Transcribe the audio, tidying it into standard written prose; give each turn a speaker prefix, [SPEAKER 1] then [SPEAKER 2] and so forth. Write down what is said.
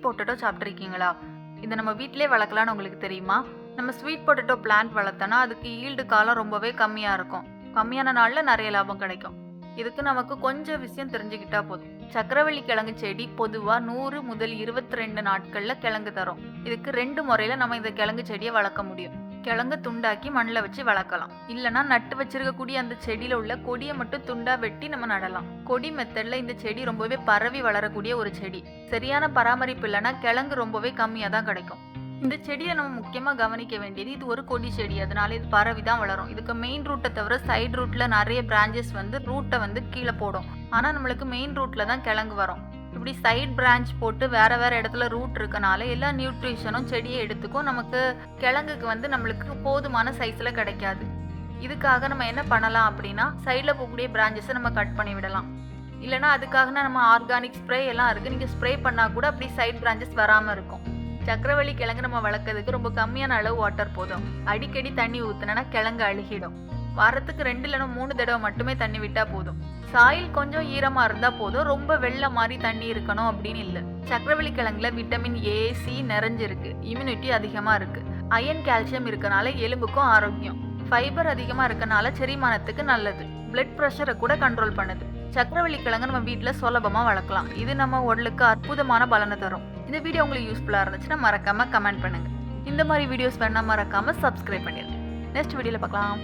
[SPEAKER 1] Sweet potato சாப்பிட்ருக்கீங்களா? இதை நம்ம வீட்டிலே வளர்க்கலான்னு உங்களுக்கு தெரியுமா? நம்ம ஸ்வீட் பொட்டேட்டோ பிளான்ட் வளர்த்தோன்னா அதுக்கு ஈல்டு காலம் ரொம்பவே கம்மியாக இருக்கும். கம்மியான நாளில் நிறைய லாபம் கிடைக்கும். இதுக்கு நமக்கு கொஞ்சம் விஷயம் தெரிஞ்சுக்கிட்டா போதும். சக்கரவள்ளி கிழங்கு செடி பொதுவாக 100 முதல் 22 நாட்களில் கிழங்கு தரும். இதுக்கு 2 முறையில் நம்ம இந்த கிழங்கு செடியை வளர்க்க முடியும். கிழங்கு துண்டாக்கி மண்ணில் வச்சு வளர்க்கலாம். இல்லைனா நட்டு வச்சிருக்கக்கூடிய அந்த செடியில் உள்ள கொடியை மட்டும் துண்டா வெட்டி நம்ம நடலாம். கொடி மெத்தடில் இந்த செடி ரொம்பவே பரவி வளரக்கூடிய ஒரு செடி. சரியான பராமரிப்பு இல்லைன்னா கிழங்கு ரொம்பவே கம்மியாக தான் கிடைக்கும். இந்த செடியை நம்ம முக்கியமாக கவனிக்க வேண்டியது, இது ஒரு கொடி செடி, அதனால இது பரவி தான் வளரும். இதுக்கு மெயின் ரூட்டை தவிர சைடு ரூட்ல நிறைய பிரான்ச்சஸ் ரூட்டை கீழே போடும். ஆனால் நம்மளுக்கு மெயின் ரூட்ல தான் கிழங்கு வரும். இப்படி சைட் பிரான்ச் போட்டு வேற வேற இடத்துல ரூட் இருக்கனால எல்லா நியூட்ரிஷனும் செடியை எடுத்துக்கும். நமக்கு கிழங்குக்கு நம்மளுக்கு போதுமான சைஸ்ல கிடைக்காது. இதுக்காக நம்ம என்ன பண்ணலாம் அப்படின்னா, சைடில் போகக்கூடிய பிரான்ச்சஸை நம்ம கட் பண்ணி விடலாம். இல்லைனா அதுக்காக நம்ம ஆர்கானிக் ஸ்ப்ரே எல்லாம் இருக்கு, நீங்க ஸ்ப்ரே பண்ணா கூட அப்படி சைட் பிரான்ச்சஸ் வராம இருக்கும். சக்கரவள்ளி கிழங்கு நம்ம வளர்க்கறதுக்கு ரொம்ப கம்மியான அளவு வாட்டர் போதும். அடிக்கடி தண்ணி ஊத்துனா கிழங்கு அழுகிடும். வாரத்துக்கு 2 இல்லைன்னா 3 தடவை மட்டுமே தண்ணி விட்டா போதும். சாயில் கொஞ்சம் ஈரமா இருந்தா போதும், ரொம்ப வெள்ளை மாதிரி தண்ணி இருக்கணும் அப்படின்னு இல்லை. சக்கரவள்ளி கிழங்குல விட்டமின் ஏ, சி நிறைஞ்சிருக்கு. இம்யூனிட்டி அதிகமா இருக்கு. அயன், கால்சியம் இருக்கனால எலும்புக்கும் ஆரோக்கியம். ஃபைபர் அதிகமா இருக்கனால செரிமானத்துக்கு நல்லது. பிளட் ப்ரெஷரை கூட கண்ட்ரோல் பண்ணுது. சக்கரவள்ளி கிழங்கு நம்ம வீட்டில் சுலபமாக வளர்க்கலாம். இது நம்ம உடலுக்கு அற்புதமான பலனை தரும். இந்த வீடியோ உங்களுக்கு யூஸ்ஃபுல்லாக இருந்துச்சுன்னா மறக்காம கமெண்ட் பண்ணுங்க. இந்த மாதிரி வீடியோஸ் வேணா மறக்காம சப்ஸ்கிரைப் பண்ணிடுங்க. நெக்ஸ்ட் வீடியோவில் பார்க்கலாம்.